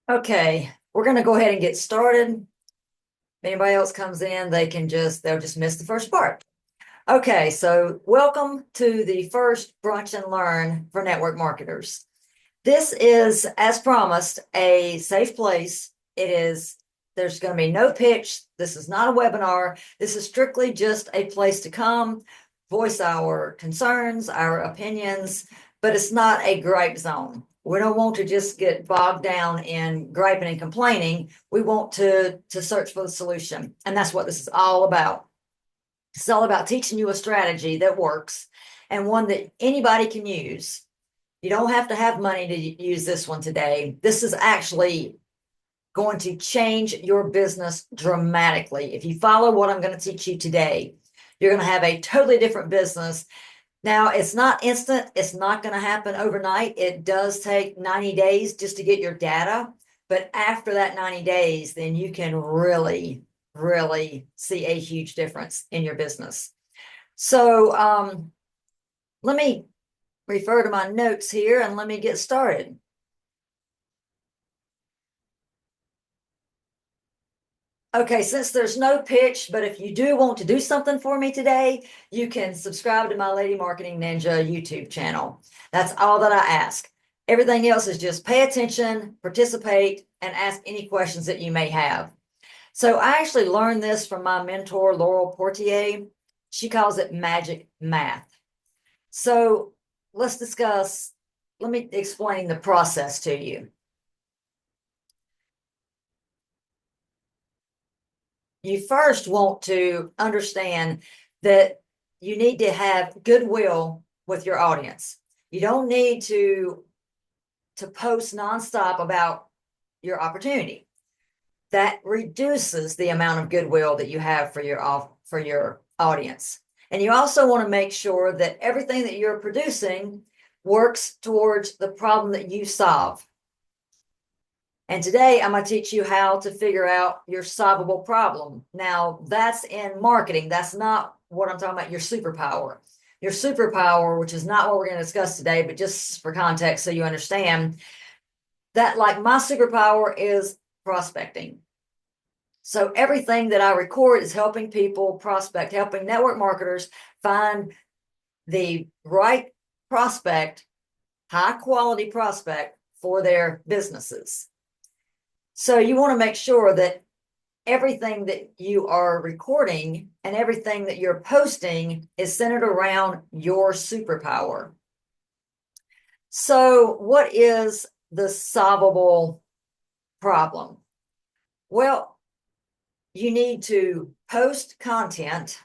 Okay, we're going to go ahead and get started. If anybody else comes in, they'll just miss the first part. Okay, so welcome to the first Brunch and Learn for network marketers. This is, as promised, a safe place. There's going to be no pitch. This is not a webinar. This is strictly just a place to come, voice our concerns, our opinions, but it's not a gripe zone. We don't want to just get bogged down in griping and complaining. We want to search for the solution. And that's what this is all about. It's all about teaching you a strategy that works and one that anybody can use. You don't have to have money to use this one today. This is actually going to change your business dramatically. If you follow what I'm going to teach you today, you're going to have a totally different business. Now, it's not instant. It's not going to happen overnight. It does take 90 days just to get your data. But after that 90 days, then you can really, really see a huge difference in your business. So let me refer to my notes here and let me get started. Okay, since there's no pitch, but if you do want to do something for me today, you can subscribe to my Lady Marketing Ninja YouTube channel. That's all that I ask. Everything else is just pay attention, participate, and ask any questions that you may have. So I actually learned this from my mentor, Laurel Portier. She calls it magic math. So let me explain the process to you. You first want to understand that you need to have goodwill with your audience. You don't need to post nonstop about your opportunity. That reduces the amount of goodwill that you have for your audience. And you also want to make sure that everything that you're producing works towards the problem that you solve. And today I'm going to teach you how to figure out your solvable problem. Now, that's in marketing. That's not what I'm talking about, your superpower. Your superpower, which is not what we're going to discuss today, but just for context so you understand, that like my superpower is prospecting. So everything that I record is helping people prospect, helping network marketers find the right prospect, high quality prospect for their businesses. So you want to make sure that everything that you are recording and everything that you're posting is centered around your superpower. So what is the solvable problem? Well, you need to post content.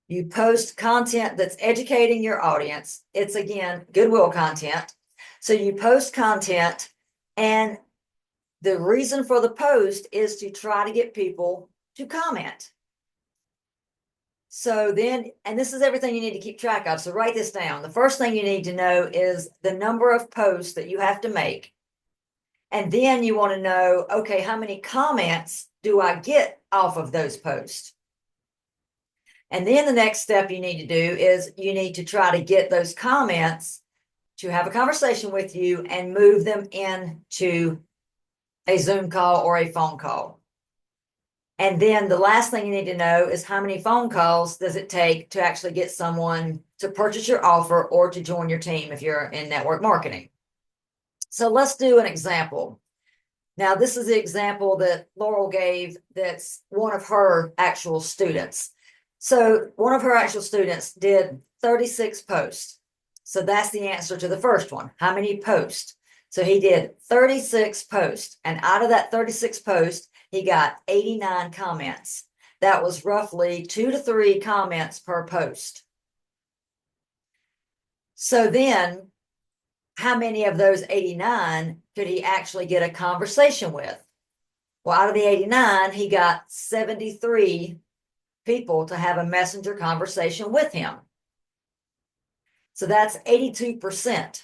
You post content that's educating your audience. It's, again, goodwill content. So you post content, and the reason for the post is to try to get people to comment. So then, and this is everything you need to keep track of. So write this down. The first thing you need to know is the number of posts that you have to make. And then you want to know, okay, how many comments do I get off of those posts? And then the next step you need to do is you need to try to get those comments to have a conversation with you and move them into a Zoom call or a phone call. And then the last thing you need to know is how many phone calls does it take to actually get someone to purchase your offer or to join your team if you're in network marketing. So let's do an example. Now, this is the example that Laurel gave that's one of her actual students. So one of her actual students did 36 posts. So that's the answer to the first one. How many posts? So he did 36 posts, and out of that 36 posts, he got 89 comments. That was roughly 2 to 3 comments per post. So then, how many of those 89 could he actually get a conversation with? Well, out of the 89, he got 73 people to have a messenger conversation with him. So that's 82%.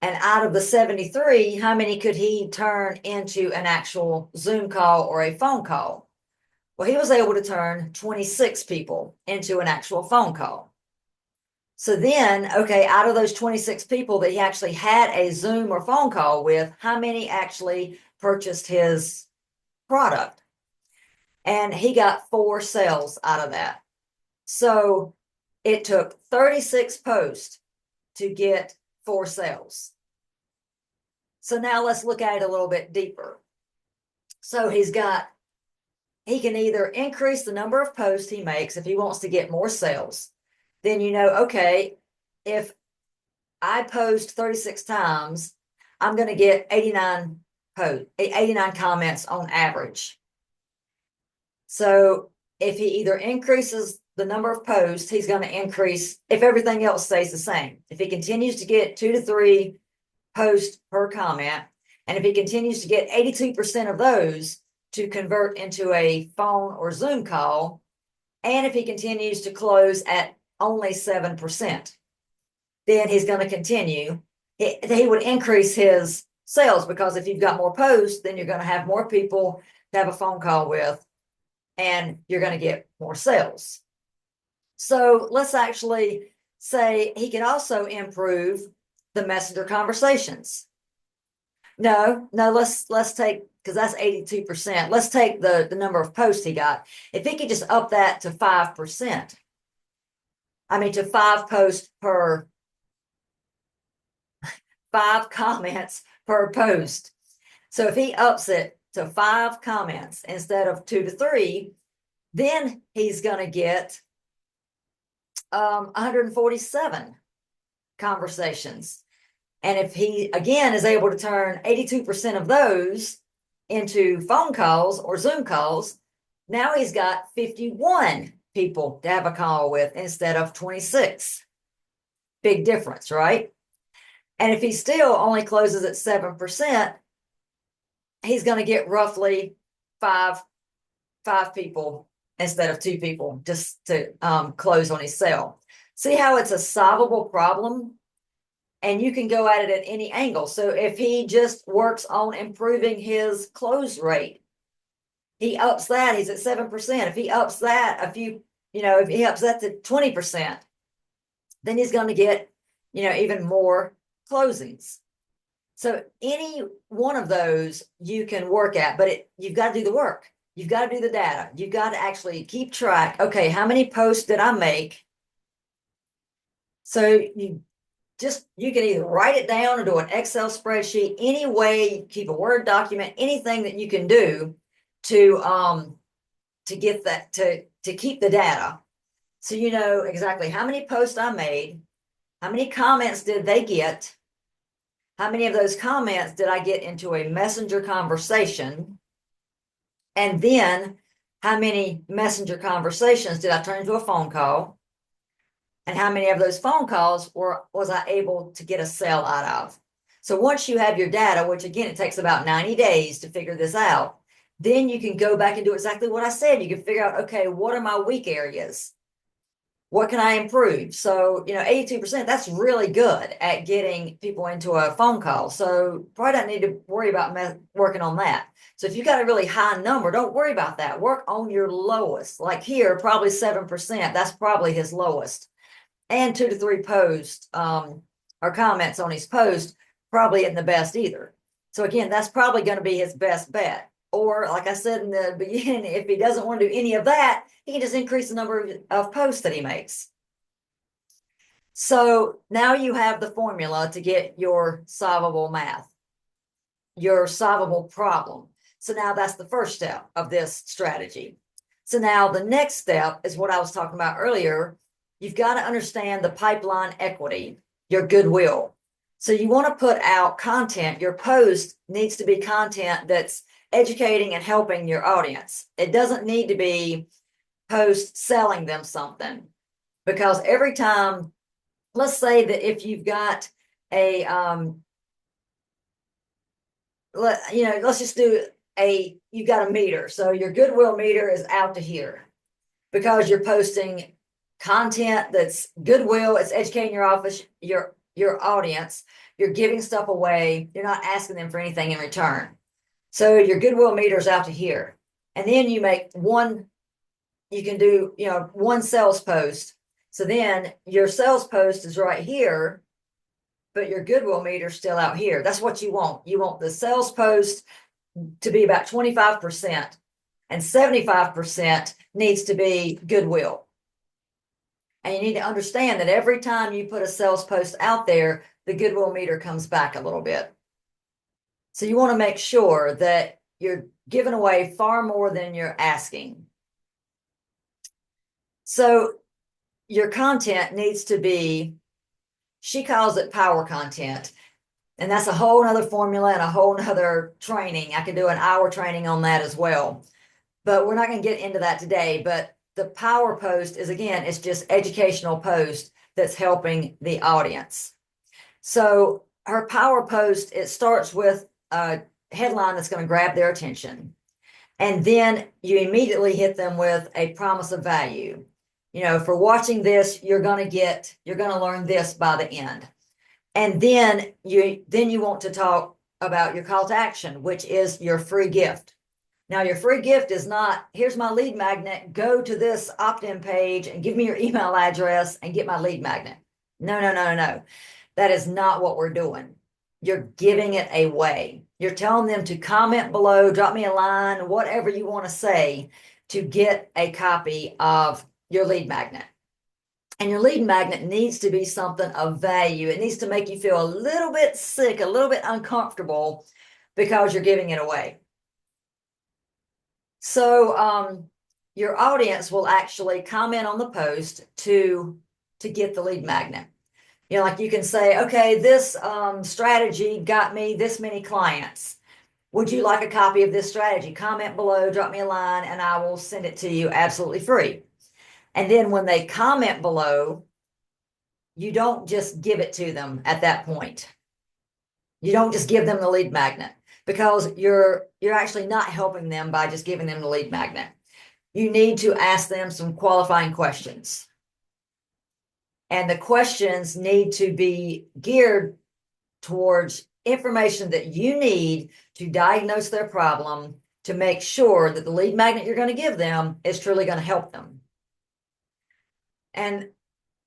And out of the 73, how many could he turn into an actual Zoom call or a phone call? Well, he was able to turn 26 people into an actual phone call. So then, okay, out of those 26 people that he actually had a Zoom or phone call with, how many actually purchased his product? And he got 4 sales out of that. So it took 36 posts to get 4 sales. So now let's look at it a little bit deeper. So he can either increase the number of posts he makes if he wants to get more sales. Then okay, if I post 36 times, I'm going to get 89 comments on average. So if he either increases the number of posts, he's going to increase if everything else stays the same. If he continues to get 2 to 3 posts per comment, and if he continues to get 82% of those to convert into a phone or Zoom call, and if he continues to close at only 7%, then he's going to continue. He would increase his sales, because if you've got more posts, then you're going to have more people to have a phone call with, and you're going to get more sales. So let's actually say he can also improve the messenger conversations. No, let's take, because that's 82%. Let's take the number of posts he got. If he could just up that to 5%, to 5 posts per 5 comments per post. So if he ups it to 5 comments instead of 2 to 3, then he's going to get 147 conversations. And if he, again, is able to turn 82% of those into phone calls or Zoom calls, now he's got 51 people to have a call with instead of 26. Big difference, right? And if he still only closes at 7%, he's going to get roughly five people instead of 2 people just to close on his sale. See how it's a solvable problem? And you can go at it at any angle. So if he just works on improving his close rate, he ups that, he's at 7%. If he ups that if he ups that to 20%, then he's going to get, even more closings. So any one of those you can work at, but you've got to do the work. You've got to do the data. You've got to actually keep track. Okay, how many posts did I make? So you can either write it down or do an Excel spreadsheet, any way, keep a Word document, anything that you can do to get that, to keep the data. So you know exactly how many posts I made, how many comments did they get, how many of those comments did I get into a messenger conversation, and then how many messenger conversations did I turn into a phone call, and how many of those phone calls was I able to get a sale out of. So once you have your data, which again, it takes about 90 days to figure this out, then you can go back and do exactly what I said. You can figure out, okay, what are my weak areas? What can I improve? So, 82%, that's really good at getting people into a phone call. So probably don't need to worry about working on that. So if you got a really high number, don't worry about that. Work on your lowest. Like here, probably 7%. That's probably his lowest. And 2 to 3 posts or comments on his post probably isn't the best either. So again, that's probably going to be his best bet. Or like I said in the beginning, if he doesn't want to do any of that, he can just increase the number of posts that he makes. So now you have the formula to get your solvable math, your solvable problem. So now that's the first step of this strategy. So now the next step is what I was talking about earlier. You've got to understand the pipeline equity, your goodwill. So you want to put out content. Your post needs to be content that's educating and helping your audience. It doesn't need to be post selling them something, because every time, let's say that if you've got a let's just do you've got a meter. So your goodwill meter is out to here because you're posting content that's goodwill, it's educating your audience, you're giving stuff away, you're not asking them for anything in return. So your goodwill meter is out to here. And then you make you can do, one sales post. So then your sales post is right here, but your goodwill meter is still out here. That's what you want. You want the sales post to be about 25%, and 75% needs to be goodwill. And you need to understand that every time you put a sales post out there, the goodwill meter comes back a little bit. So you want to make sure that you're giving away far more than you're asking. So your content needs to be, she calls it power content. And that's a whole nother formula and a whole nother training. I could do an hour training on that as well. But we're not going to get into that today. But the power post is, again, it's just educational post that's helping the audience. So her power post, it starts with a headline that's going to grab their attention. And then you immediately hit them with a promise of value. You know, for watching this, you're going to learn this by the end. And then you want to talk about your call to action, which is your free gift. Now, your free gift is not, here's my lead magnet, go to this opt-in page and give me your email address and get my lead magnet. No, no, no, no. That is not what we're doing. You're giving it away. You're telling them to comment below, drop me a line, whatever you want to say to get a copy of your lead magnet. And your lead magnet needs to be something of value. It needs to make you feel a little bit sick, a little bit uncomfortable because you're giving it away. So your audience will actually comment on the post to get the lead magnet. You know, like you can say, okay, this strategy got me this many clients. Would you like a copy of this strategy? Comment below, drop me a line, and I will send it to you absolutely free. And then when they comment below, you don't just give it to them at that point. You don't just give them the lead magnet, because you're actually not helping them by just giving them the lead magnet. You need to ask them some qualifying questions. And the questions need to be geared towards information that you need to diagnose their problem, to make sure that the lead magnet you're going to give them is truly going to help them. And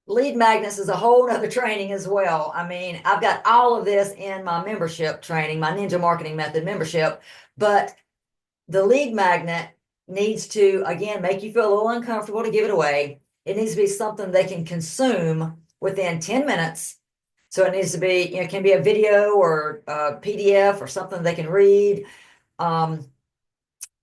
lead magnets is a whole other training as well. I mean, I've got all of this in my membership training, my Ninja Marketing Method membership, but the lead magnet needs to, again, make you feel a little uncomfortable to give it away. It needs to be something they can consume within 10 minutes. So it needs to be, you know, it can be a video or a PDF or something they can read.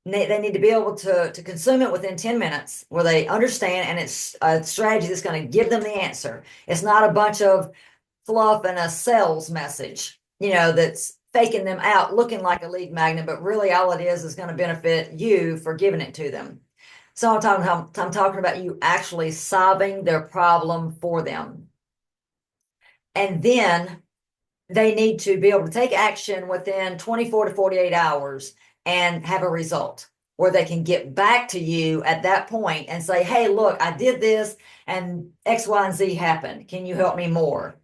They need to be able to consume it within 10 minutes where they understand, and it's a strategy that's going to give them the answer. It's not a bunch of fluff and a sales message, you know, that's faking them out looking like a lead magnet, but really all it is going to benefit you for giving it to them. So I'm talking about you actually solving their problem for them. And then they need to be able to take action within 24 to 48 hours and have a result where they can get back to you at that point and say, hey, look, I did this and X, Y, and Z happened. Can you help me more?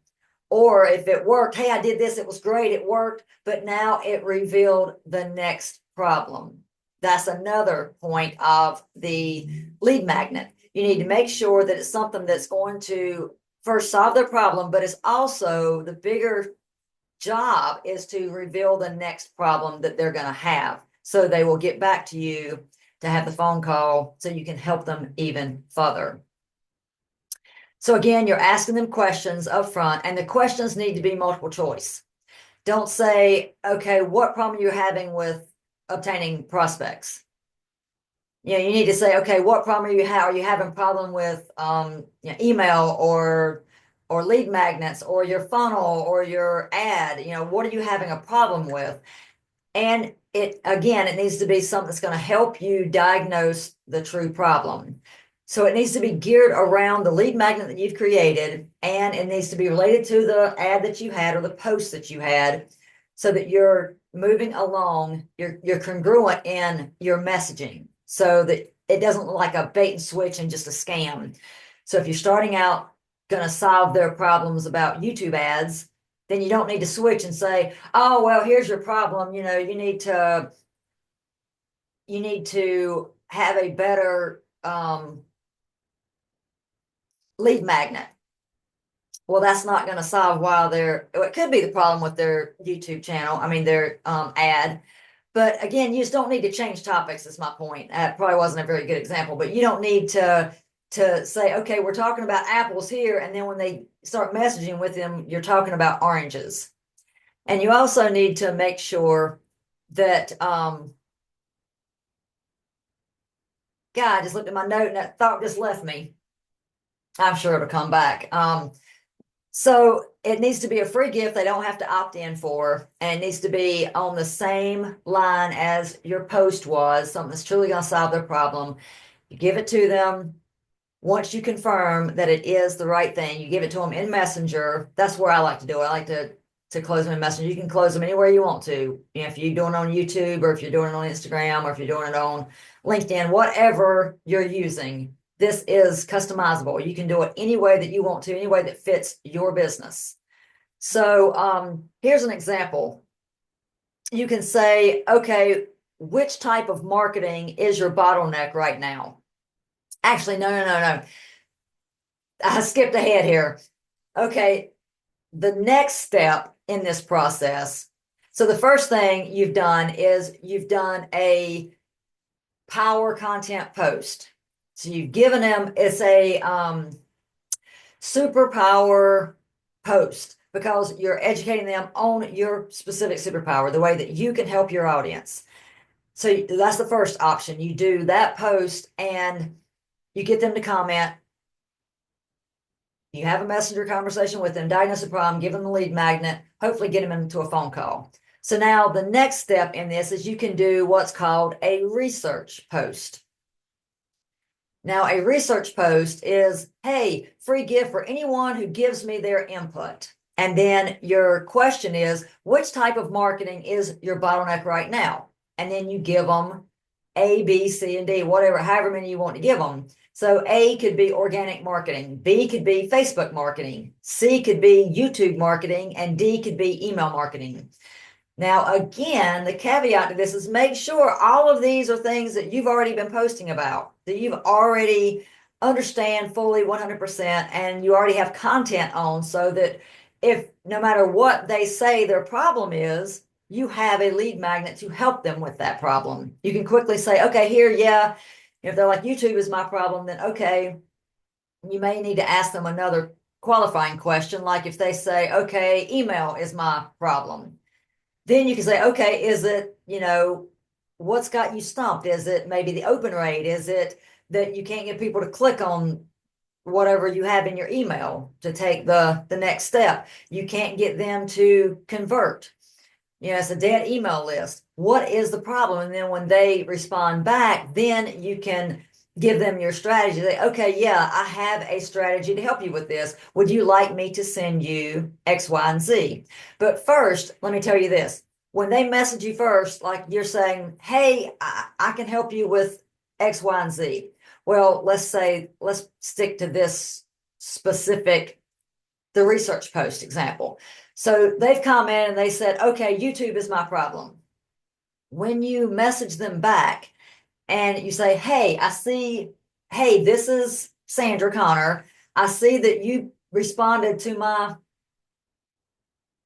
Or if it worked, hey, I did this, it was great, it worked, but now it revealed the next problem. That's another point of the lead magnet. You need to make sure that it's something that's going to first solve their problem, but it's also, the bigger job is to reveal the next problem that they're going to have. So they will get back to you to have the phone call so you can help them even further. So again, you're asking them questions up front, and the questions need to be multiple choice. Don't say, okay, what problem are you having with obtaining prospects? You know, you need to say, okay, what problem are you having problem with email or lead magnets or your funnel or your ad? You know, what are you having a problem with? And it needs to be something that's going to help you diagnose the true problem. So it needs to be geared around the lead magnet that you've created, and it needs to be related to the ad that you had or the post that you had, so that you're moving along, you're congruent in your messaging, so that it doesn't look like a bait and switch and just a scam. So if you're starting out going to solve their problems about YouTube ads, then you don't need to switch and say, oh, well, here's your problem. You know, you need to have a better lead magnet. Well, that's not going to solve why it could be the problem with their YouTube channel. I mean, their ad. But again, you just don't need to change topics, is my point. That probably wasn't a very good example, but you don't need to say, okay, we're talking about apples here, and then when they start messaging with them, you're talking about oranges. And you also need to make sure that God, I just looked at my note and that thought just left me. I'm sure it'll come back. So it needs to be a free gift they don't have to opt in for, and it needs to be on the same line as your post was, something that's truly going to solve their problem. You give it to them. Once you confirm that it is the right thing, you give it to them in Messenger. That's where I like to do it. I like to close them in Messenger. You can close them anywhere you want to. You know, if you're doing it on YouTube, or if you're doing it on Instagram, or if you're doing it on LinkedIn, whatever you're using, this is customizable. You can do it any way that you want to, any way that fits your business. So here's an example. You can say, okay, which type of marketing is your bottleneck right now? Actually, no. I skipped ahead here. Okay, the next step in this process. So the first thing you've done is you've done a power content post. So you've given them, it's a superpower post, because you're educating them on your specific superpower, the way that you can help your audience. So that's the first option. You do that post and you get them to comment. You have a messenger conversation with them, diagnose the problem, give them the lead magnet, hopefully get them into a phone call. So now the next step in this is you can do what's called a research post. Now, a research post is, hey, free gift for anyone who gives me their input. And then your question is, which type of marketing is your bottleneck right now? And then you give them A, B, C, and D, whatever, however many you want to give them. So A could be organic marketing, B could be Facebook marketing, C could be YouTube marketing, and D could be email marketing. Now, again, the caveat to this is make sure all of these are things that you've already been posting about, that you've already understand fully 100%, and you already have content on, so that if no matter what they say their problem is, you have a lead magnet to help them with that problem. You can quickly say, okay, here, yeah, if they're like, YouTube is my problem, then okay, you may need to ask them another qualifying question, like if they say, okay, email is my problem. Then you can say, okay, is it, what's got you stumped? Is it maybe the open rate? Is it that you can't get people to click on whatever you have in your email to take the next step? You can't get them to convert. It's a dead email list. What is the problem? And then when they respond back, then you can give them your strategy. Say, okay, yeah, I have a strategy to help you with this. Would you like me to send you X, Y, and Z? But first, let me tell you this. When they message you first, like you're saying, hey, I can help you with X, Y, and Z. Well, let's stick to this specific, the research post example. So they've commented and they said, okay, YouTube is my problem. When you message them back and you say, hey, this is Sandra Connor. I see that you responded to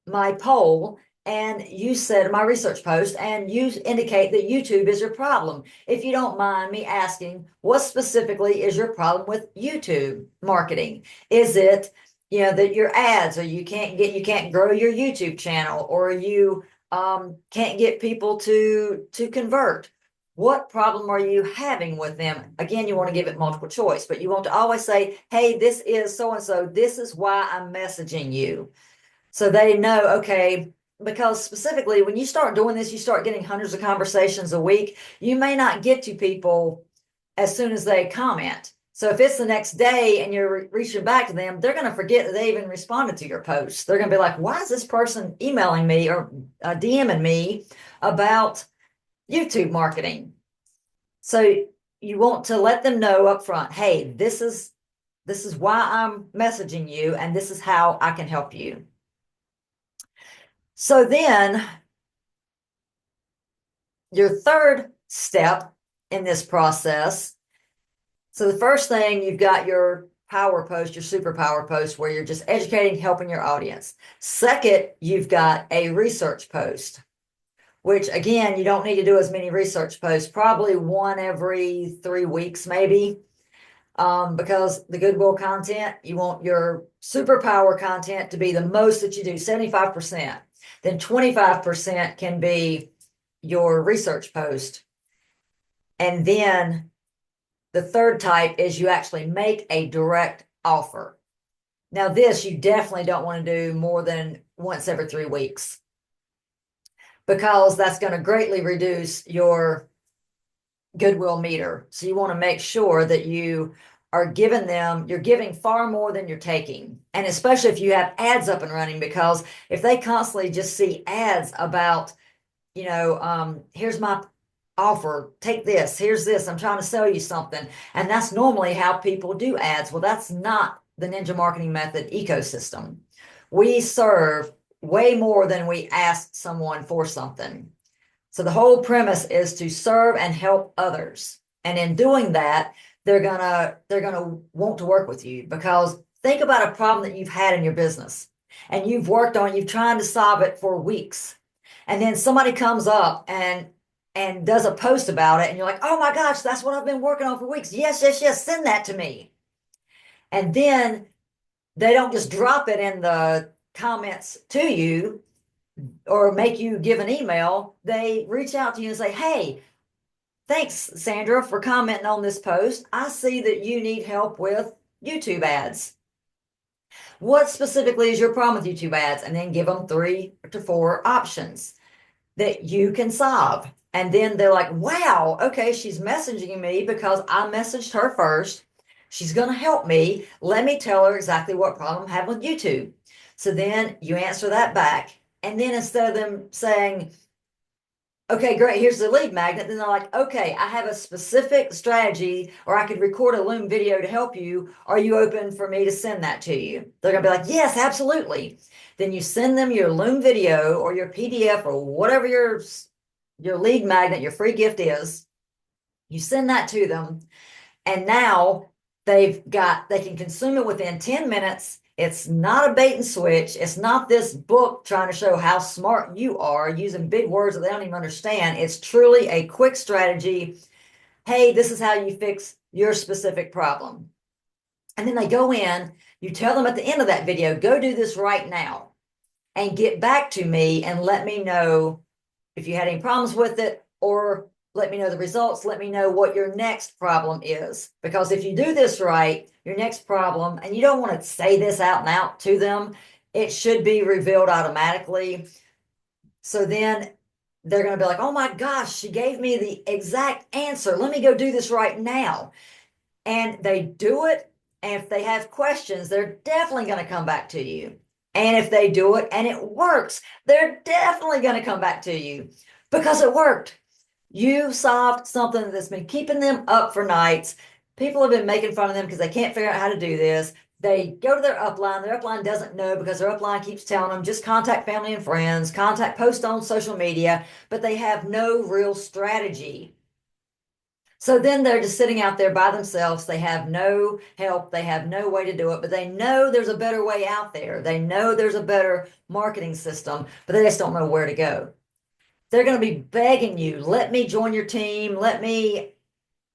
my poll, and you said my research post, and you indicate that YouTube is your problem. If you don't mind me asking, what specifically is your problem with YouTube marketing? Is it, that your ads, or you can't grow your YouTube channel, or you can't get people to convert? What problem are you having with them? Again, you want to give it multiple choice, but you want to always say, hey, this is so-and-so. This is why I'm messaging you. So they know, okay, because specifically when you start doing this, you start getting hundreds of conversations a week. You may not get to people as soon as they comment. So if it's the next day and you're reaching back to them, they're going to forget that they even responded to your post. They're going to be like, why is this person emailing me or DMing me about YouTube marketing? So you want to let them know up front, hey, this is why I'm messaging you, and this is how I can help you. So then your third step in this process. So the first thing, you've got your power post, your superpower post, where you're just educating, helping your audience. Second, you've got a research post, which again, you don't need to do as many research posts, probably one every 3 weeks, maybe. Because the goodwill content, you want your superpower content to be the most that you do, 75%. Then 25% can be your research post. And then the third type is you actually make a direct offer. Now, this you definitely don't want to do more than once every 3 weeks, because that's going to greatly reduce your goodwill meter. So you want to make sure that you are giving them, you're giving far more than you're taking. And especially if you have ads up and running, because if they constantly just see ads about, here's my offer, take this, here's this, I'm trying to sell you something. And that's normally how people do ads. Well, that's not the Ninja Marketing Method ecosystem. We serve way more than we ask someone for something. So the whole premise is to serve and help others. And in doing that, they're gonna want to work with you, because think about a problem that you've had in your business and you've worked on, you've tried to solve it for weeks. And then somebody comes up and does a post about it, and you're like, oh my gosh, that's what I've been working on for weeks. Yes, yes, yes, send that to me. And then they don't just drop it in the comments to you or make you give an email. They reach out to you and say, hey, thanks, Sandra, for commenting on this post. I see that you need help with YouTube ads. What specifically is your problem with YouTube ads? And then give them 3 to 4 options that you can solve. And then they're like, wow, okay, she's messaging me because I messaged her first. She's going to help me. Let me tell her exactly what problem I have with YouTube. So then you answer that back. And then instead of them saying, okay, great, here's the lead magnet, then they're like, okay, I have a specific strategy, or I could record a Loom video to help you. Are you open for me to send that to you? They're going to be like, yes, absolutely. Then you send them your Loom video or your PDF or whatever your lead magnet, your free gift is. You send that to them, and now they can consume it within 10 minutes. It's not a bait and switch. It's not this book trying to show how smart you are using big words that they don't even understand. It's truly a quick strategy. Hey, this is how you fix your specific problem. And then they go in, you tell them at the end of that video, go do this right now and get back to me and let me know if you had any problems with it, or let me know the results. Let me know what your next problem is. Because if you do this right, your next problem, and you don't want to say this out and out to them, it should be revealed automatically. So then they're going to be like, oh my gosh, she gave me the exact answer. Let me go do this right now. And they do it. And if they have questions, they're definitely going to come back to you. And if they do it and it works, they're definitely going to come back to you, because it worked. You solved something that's been keeping them up for nights. People have been making fun of them because they can't figure out how to do this. They go to their upline. Their upline doesn't know, because their upline keeps telling them, just contact family and friends, post on social media, but they have no real strategy. So then they're just sitting out there by themselves. They have no help. They have no way to do it, but they know there's a better way out there. They know there's a better marketing system, but they just don't know where to go. They're going to be begging you, let me join your team. Let me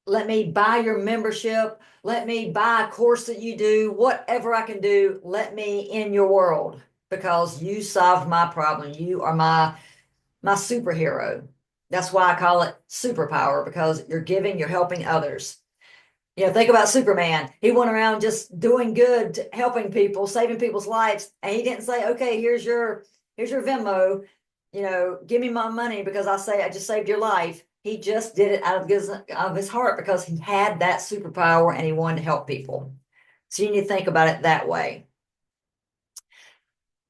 buy your membership. Let me buy a course that you do, whatever I can do. Let me in your world, because you solved my problem. You are my superhero. That's why I call it superpower, because you're giving, you're helping others. Think about Superman. He went around just doing good, helping people, saving people's lives. And he didn't say, okay, here's your Venmo, give me my money because I just saved your life. He just did it out of his heart, because he had that superpower and he wanted to help people. So you need to think about it that way.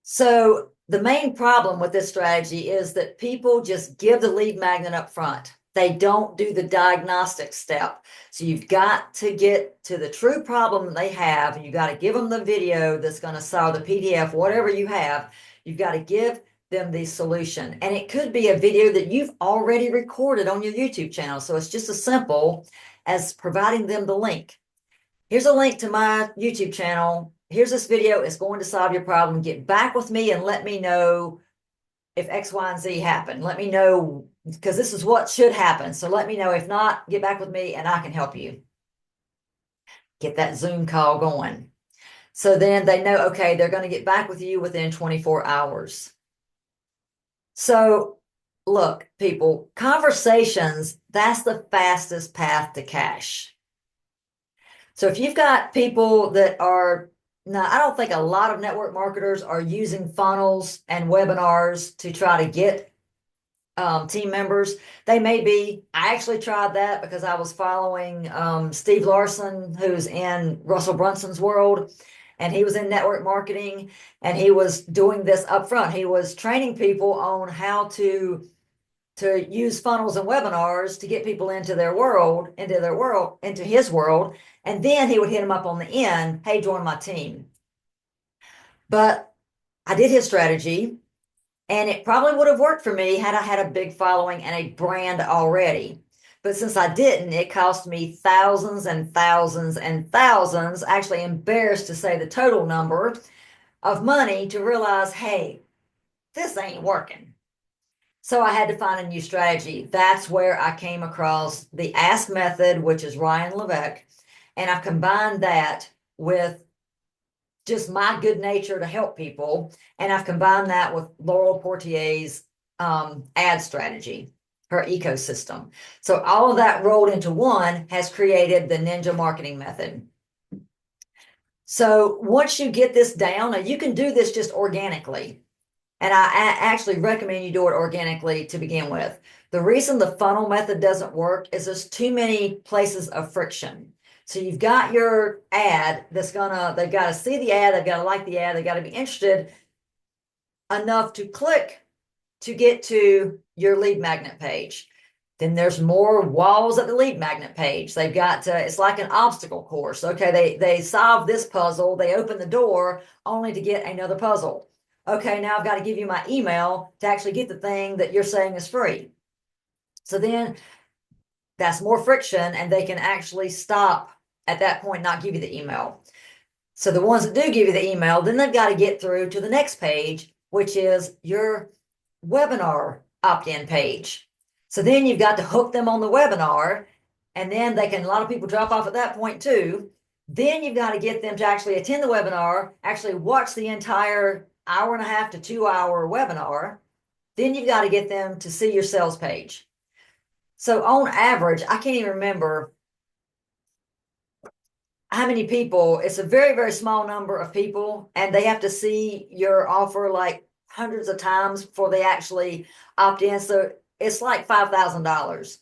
So the main problem with this strategy is that people just give the lead magnet up front. They don't do the diagnostic step. So you've got to get to the true problem they have, and you've got to give them the video that's going to solve the PDF, whatever you have. You've got to give them the solution. And it could be a video that you've already recorded on your YouTube channel. So it's just as simple as providing them the link. here's a link to my YouTube channel. Here's this video. It's going to solve your problem. Get back with me and let me know if X, Y, and Z happen. Let me know, because this is what should happen. So let me know. If not, get back with me and I can help you. Get that Zoom call going. So then they know, okay, they're going to get back with you within 24 hours. So look, people, conversations, that's the fastest path to cash. So if you've got people that are, now I don't think a lot of network marketers are using funnels and webinars to try to get team members. They may be. I actually tried that because I was following Steve Larson, who's in Russell Brunson's world, and he was in network marketing, and he was doing this up front. He was training people on how to use funnels and webinars to get people into his world, and then he would hit them up on the end, hey, join my team. But I did his strategy, and it probably would have worked for me had I had a big following and a brand already. But since I didn't, it cost me thousands and thousands and thousands, actually embarrassed to say the total number of money, to realize, hey, this ain't working. So I had to find a new strategy. That's where I came across the Ask method, which is Ryan Levesque. And I've combined that with just my good nature to help people. And I've combined that with Laurel Portier's ad strategy, her ecosystem. So all of that rolled into one has created the Ninja Marketing Method. So once you get this down, now you can do this just organically. And I actually recommend you do it organically to begin with. The reason the funnel method doesn't work is there's too many places of friction. So you've got your ad they've got to see the ad, they've got to like the ad, they've got to be interested enough to click to get to your lead magnet page. Then there's more walls at the lead magnet page. They've got to, it's like an obstacle course. Okay, they solve this puzzle, they open the door only to get another puzzle. Okay, now I've got to give you my email to actually get the thing that you're saying is free. So then that's more friction, and they can actually stop at that point, not give you the email. So the ones that do give you the email, then they've got to get through to the next page, which is your webinar opt-in page. So then you've got to hook them on the webinar, and then a lot of people drop off at that point too. Then you've got to get them to actually attend the webinar, actually watch the entire hour and a half to 2 hour webinar. Then you've got to get them to see your sales page. So on average, I can't even remember how many people. It's a very, very small number of people, and they have to see your offer like hundreds of times before they actually opt in. So it's like $5,000.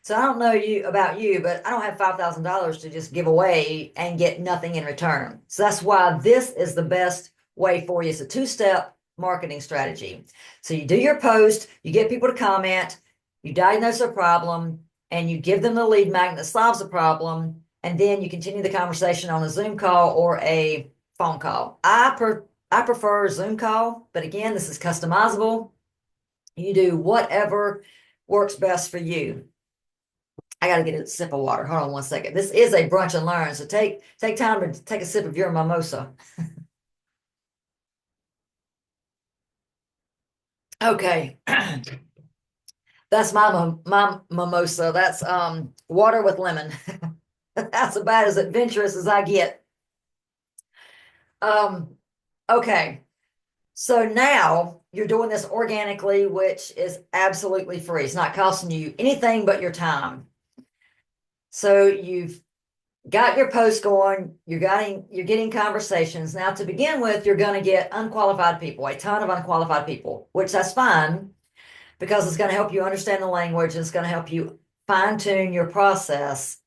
So I don't know about you, but I don't have $5,000 to just give away and get nothing in return. So that's why this is the best way for you. It's a two-step marketing strategy. So you do your post, you get people to comment, you diagnose their problem, and you give them the lead magnet that solves the problem, and then you continue the conversation on a Zoom call or a phone call. I prefer a Zoom call, but again, this is customizable. You do whatever works best for you. I got to get a sip of water. Hold on one second. This is a brunch and learn, so take time to take a sip of your mimosa. Okay. That's my mimosa. That's water with lemon. That's about as adventurous as I get. Okay. So now you're doing this organically, which is absolutely free. It's not costing you anything but your time. So you've got your post going, you're getting conversations. Now, to begin with, you're going to get unqualified people, a ton of unqualified people, which that's fine, because it's going to help you understand the language. It's going to help you fine-tune your process.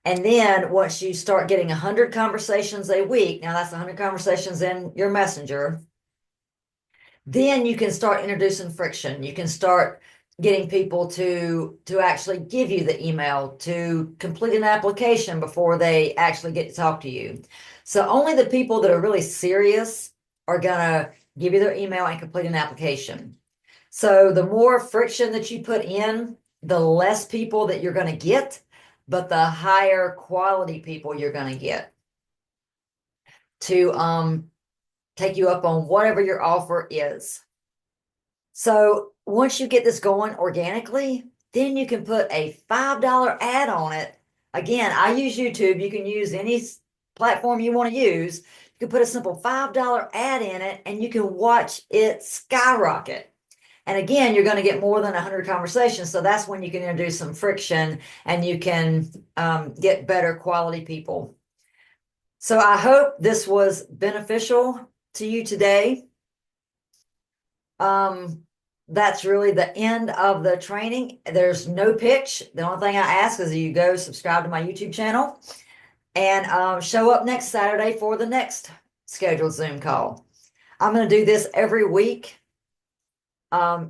And then once you start getting 100 conversations a week, now that's 100 conversations in your messenger, then you can start introducing friction. You can start getting people to actually give you the email, to complete an application before they actually get to talk to you. So only the people that are really serious are gonna give you their email and complete an application. So the more friction that you put in, the less people that you're gonna get, but the higher quality people you're going to get to take you up on whatever your offer is. So once you get this going organically, then you can put a $5 ad on it. Again, I use YouTube. You can use any platform you want to use. You can put a simple $5 ad in it and you can watch it skyrocket. And again, you're going to get more than 100 conversations. So that's when you can introduce some friction and you can get better quality people. So I hope this was beneficial to you today. That's really the end of the training. There's no pitch. The only thing I ask is you go subscribe to my YouTube channel and show up next Saturday for the next scheduled Zoom call. I'm going to do this every week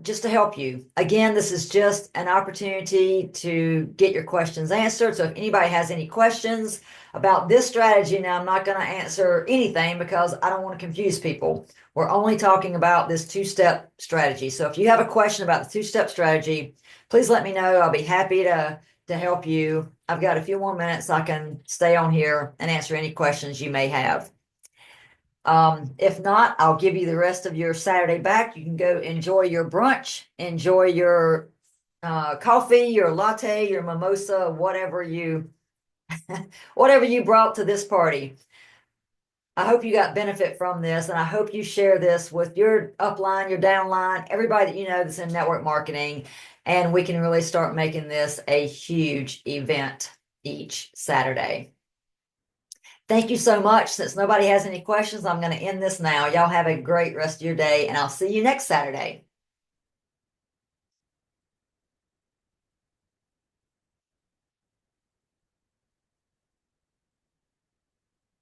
just to help you. Again, this is just an opportunity to get your questions answered. So if anybody has any questions about this strategy, now I'm not going to answer anything because I don't want to confuse people. We're only talking about this two-step strategy. So if you have a question about the two-step strategy, please let me know. I'll be happy to help you. I've got a few more minutes. I can stay on here and answer any questions you may have. If not, I'll give you the rest of your Saturday back. You can go enjoy your brunch, enjoy your coffee, your latte, your mimosa, whatever you brought to this party. I hope you got benefit from this, and I hope you share this with your upline, your downline, everybody that you know that's in network marketing, and we can really start making this a huge event each Saturday. Thank you so much. Since nobody has any questions, I'm going to end this now. Y'all have a great rest of your day, and I'll see you next Saturday.